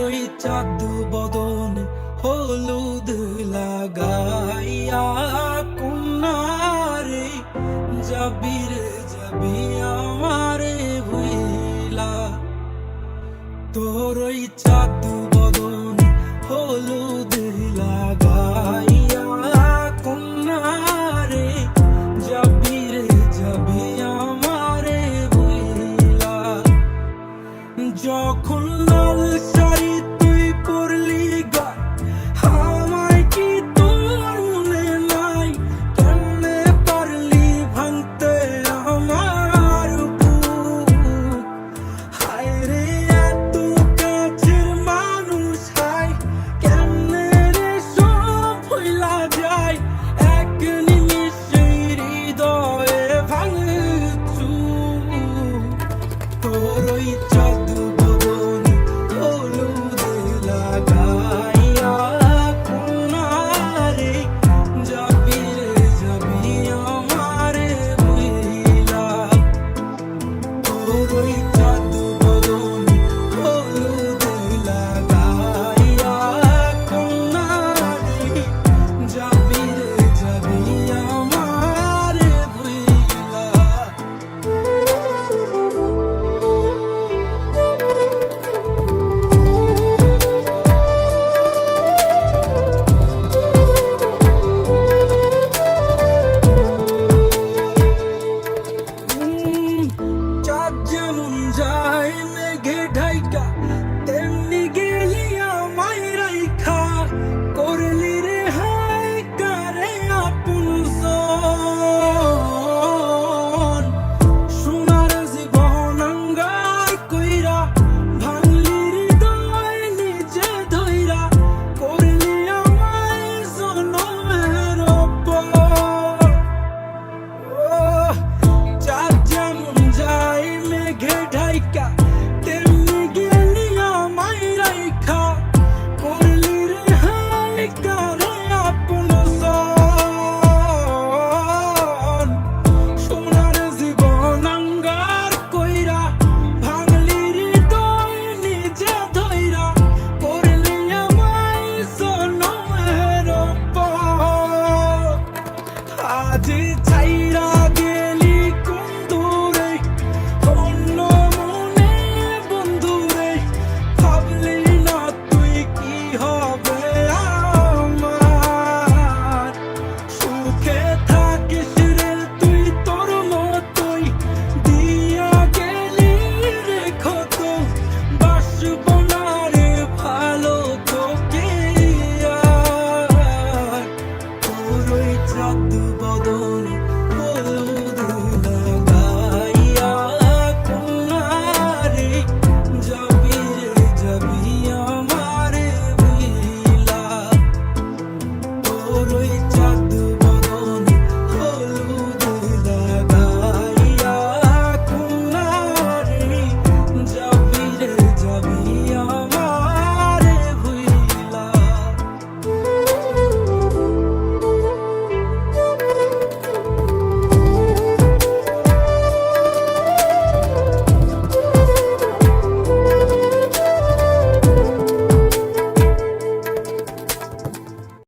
ওই চাঁদ বদন হলুদ লাগাইয়া কন্যারে যাবি রে যাবি আমারে ভুইলা। তোর ওই চাঁদ বদন হলুদ লাগাইয়া কন্যারে যাবি রে যাবি আমারে ভুইলা। যখন লাল শাড়ি তুই পরলি গায় আমায় কি তোর মনে নাই? কেমনে পারলি ভাঙতে আমার বুক? হায় রে এত কাছের মানুষ, হায় কেমনে রে সব ভুইলা যায়? এক নিমিষে হৃদয়ে ভাঙে চুপ। তোর ওই চাঁদ বদন হলুদ লাগাইয়া কন্যারে যাবি রে যাবি আমারে ভুইলা। তোর ওই চাঁদ বদন হলুদ লাগাইয়া কন্যারে যাবি রে যাবি আমারে ভুইলা। চাঁদ যেমন যায় মেঘে ঢাইকা, তেমনি গেলি আমায় রাইখা। করলি রে হায় কারে আপনজন, সোনার জীবন আঙ্গার কইরা ভাঙলি হৃদয় নিজে ধইরা। করলি আমায় জনমের পর। চাঁদ যেমন যায় মেঘে ঢাইকা, তেমনি গেলি আমায় রাইখা। করলি রে হায় কারে আপনজন, সোনার জীবন আঙ্গার কইরা ভাঙলি হৃদয় নিজে ধইরা। করলি আমায় জনমের পর। আজ ছাইরা গেলি কোন দূরে অন্য মনে বন্ধুরে, ভাবলি না তুই কি হবে